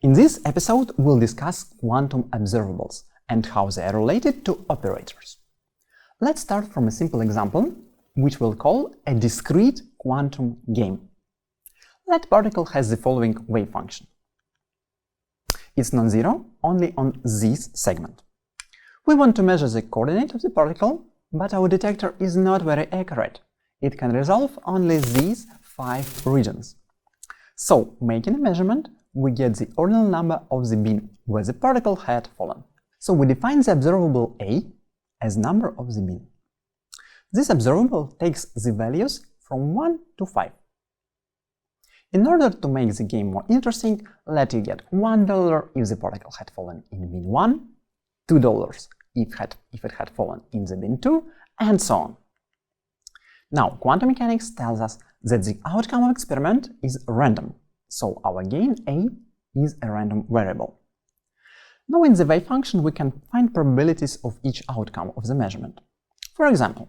In this episode, we'll discuss quantum observables and how they are related to operators. Let's start from a simple example, which we'll call a discrete quantum game. That particle has the following wave function. It's non-zero only on this segment. We want to measure the coordinate of the particle, but our detector is not very accurate. It can resolve only these 5 regions. So, making a measurement, we get the ordinal number of the bin where the particle had fallen. So we define the observable A as number of the bin. This observable takes the values from 1 to 5. In order to make the game more interesting, let you get $1 if the particle had fallen in bin 1, $2 if it had fallen in the bin 2, and so on. Now, quantum mechanics tells us that the outcome of experiment is random, so our gain A is a random variable. Now, in the wave function, we can find probabilities of each outcome of the measurement. For example,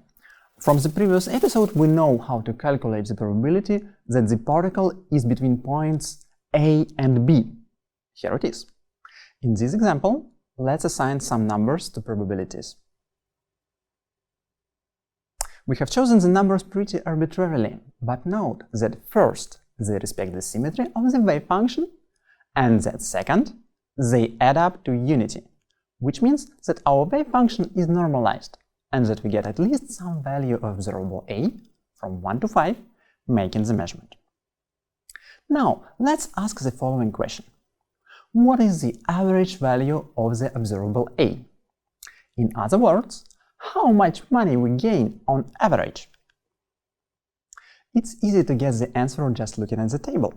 from the previous episode, we know how to calculate the probability that the particle is between points A and B. Here it is. In this example, let's assign some numbers to probabilities. We have chosen the numbers pretty arbitrarily, but note that first, they respect the symmetry of the wave function, and that second, they add up to unity, which means that our wave function is normalized, and that we get at least some value of observable A from 1 to 5, making the measurement. Now, let's ask the following question. What is the average value of the observable A? In other words, how much money we gain on average? It's easy to guess the answer just looking at the table,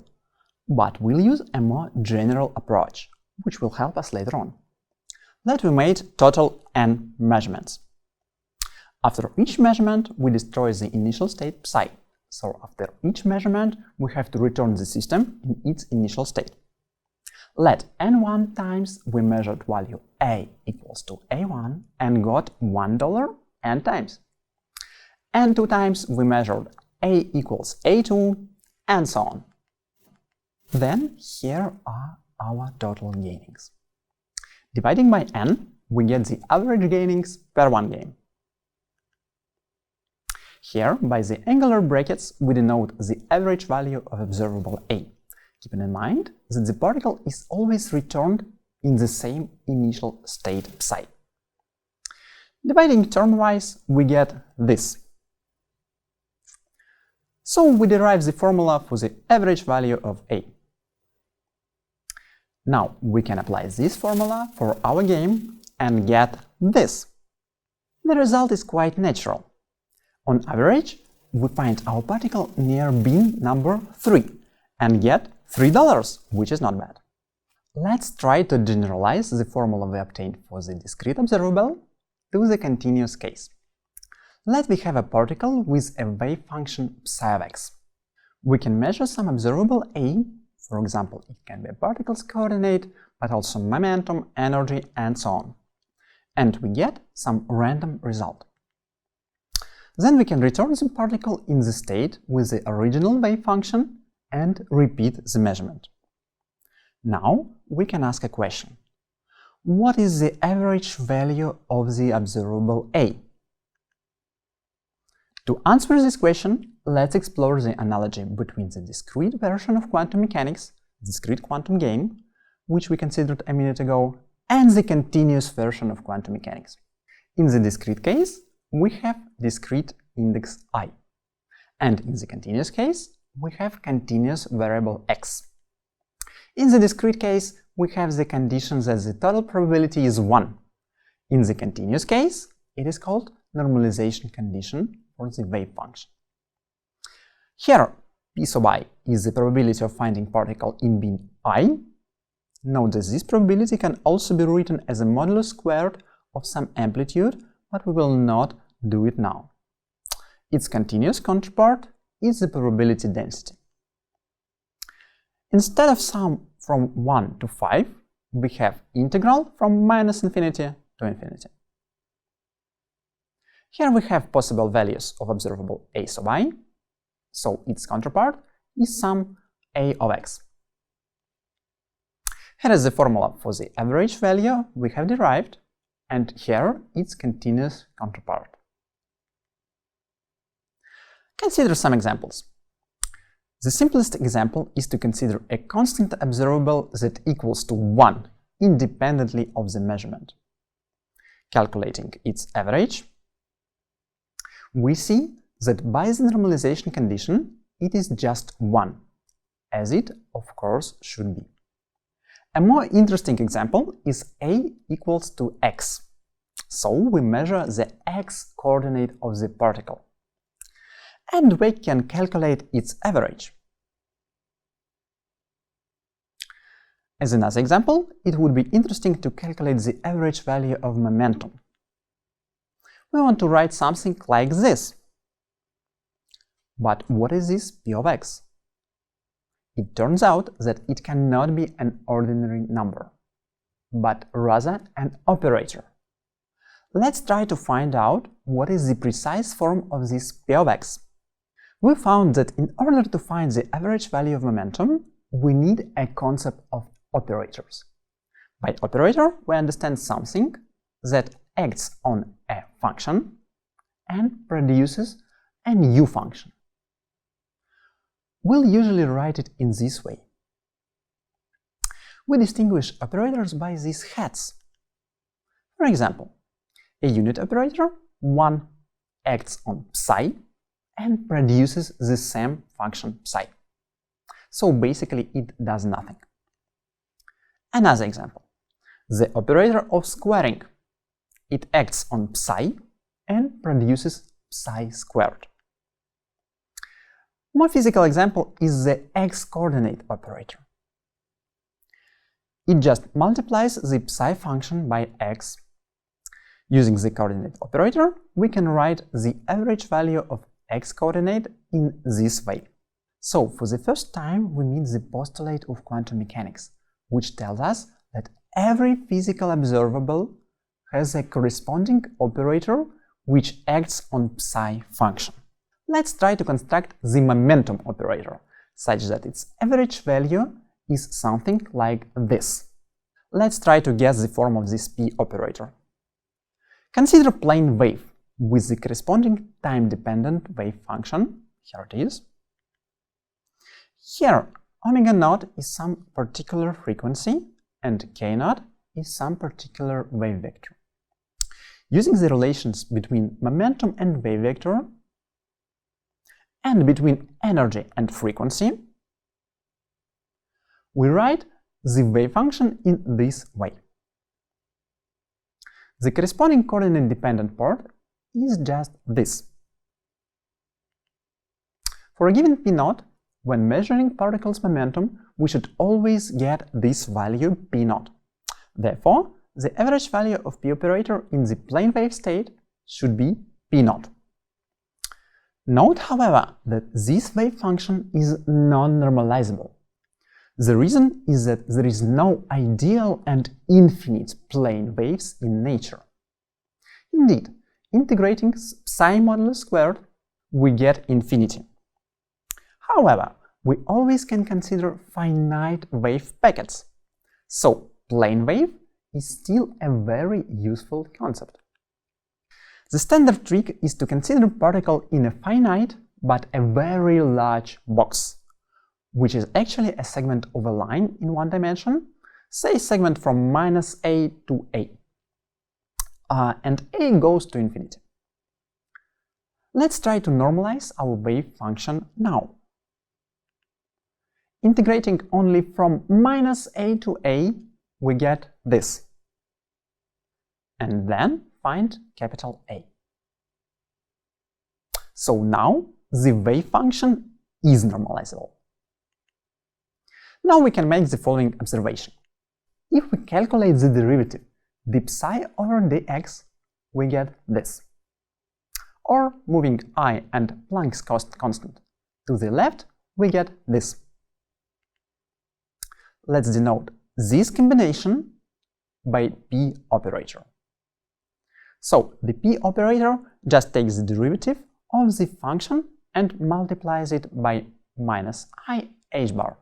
but we'll use a more general approach, which will help us later on. Let me make total n measurements. After each measurement, we destroy the initial state psi. So after each measurement, we have to return the system in its initial state. Let n1 times we measured value A equals to A1 and got $1 n times. n2 times we measured A equals A2 and so on. Then here are our total gainings. Dividing by n, we get the average gainings per one game. Here, by the angular brackets, we denote the average value of observable A, keeping in mind that the particle is always returned in the same initial state psi. Dividing ternwise, we get this. So we derive the formula for the average value of A. Now we can apply this formula for our game and get this. The result is quite natural. On average, we find our particle near bin number 3 and get $3, which is not bad. Let's try to generalize the formula we obtained for the discrete observable to the continuous case. Let me have a particle with a wave function psi of x. We can measure some observable A. For example, it can be a particle's coordinate, but also momentum, energy, and so on. And we get some random result. Then we can return the particle in the state with the original wave function and repeat the measurement. Now we can ask a question. What is the average value of the observable A? To answer this question, let's explore the analogy between the discrete version of quantum mechanics, discrete quantum game, which we considered a minute ago, and the continuous version of quantum mechanics. In the discrete case, we have discrete index I, and in the continuous case, we have continuous variable x. In the discrete case, we have the condition that the total probability is 1. In the continuous case, it is called normalization condition for the wave function. Here, P sub I is the probability of finding particle in bin I. Note that this probability can also be written as a modulus squared of some amplitude, but we will not do it now. Its continuous counterpart is the probability density. Instead of sum from 1 to 5, we have integral from -infinity to infinity. Here we have possible values of observable A sub I, so its counterpart is some A of x. Here is the formula for the average value we have derived, and here its continuous counterpart. Consider some examples. The simplest example is to consider a constant observable that equals to 1 independently of the measurement. Calculating its average, we see that by the normalization condition it is just 1, as it of course should be. A more interesting example is a equals to x. So we measure the x-coordinate of the particle, and we can calculate its average. As another example, it would be interesting to calculate the average value of momentum. We want to write something like this. But what is this p of x? It turns out that it cannot be an ordinary number, but rather an operator. Let's try to find out what is the precise form of this p of x. We found that in order to find the average value of momentum, we need a concept of operators. By operator, we understand something that acts on a function and produces a new function. We'll usually write it in this way. We distinguish operators by these hats. For example, a unit operator, 1, acts on psi and produces the same function psi. So basically it does nothing. Another example, the operator of squaring. It acts on psi and produces psi squared. More physical example is the x-coordinate operator. It just multiplies the psi function by x. Using the coordinate operator, we can write the average value of x-coordinate in this way. So, for the first time, we meet the postulate of quantum mechanics, which tells us that every physical observable has a corresponding operator which acts on psi function. Let's try to construct the momentum operator, such that its average value is something like this. Let's try to guess the form of this p operator. Consider a plane wave with the corresponding time-dependent wave function. Here it is. Here, omega naught is some particular frequency and k naught is some particular wave vector. Using the relations between momentum and wave vector, and between energy and frequency, we write the wave function in this way. The corresponding coordinate-dependent part is just this. For a given p naught, when measuring particles' momentum, we should always get this value p naught. Therefore, the average value of p operator in the plane wave state should be p naught. Note, however, that this wave function is non-normalizable. The reason is that there is no ideal and infinite plane waves in nature. Indeed, integrating psi modulus squared, we get infinity. However, we always can consider finite wave packets, so plane wave is still a very useful concept. The standard trick is to consider particle in a finite but a very large box, which is actually a segment of a line in one dimension, say segment from -a to a, and a goes to infinity. Let's try to normalize our wave function now. Integrating only from -a to a, we get this, and then find capital A. So now the wave function is normalizable. Now we can make the following observation. If we calculate the derivative d psi over dx, we get this. Or moving I and Planck's constant to the left, we get this. Let's denote this combination by p operator. So the p operator just takes the derivative of the function and multiplies it by -i h bar.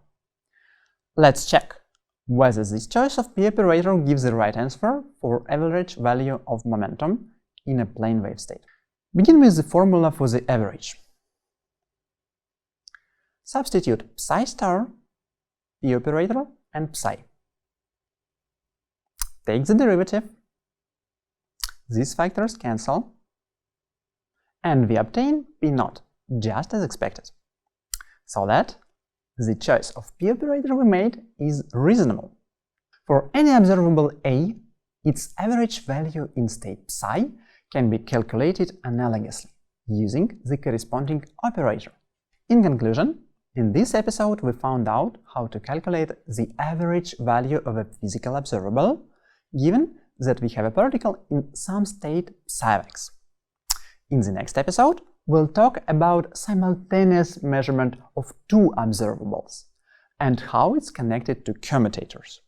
Let's check whether this choice of P operator gives the right answer for average value of momentum in a plane wave state. Begin with the formula for the average. Substitute psi star, P operator, and psi. Take the derivative. These factors cancel, and we obtain P naught, just as expected. So that the choice of P operator we made is reasonable. For any observable A, its average value in state psi can be calculated analogously, using the corresponding operator. In conclusion, in this episode we found out how to calculate the average value of a physical observable, given that we have a particle in some state psi of x. In the next episode, we'll talk about simultaneous measurement of two observables and how it's connected to commutators.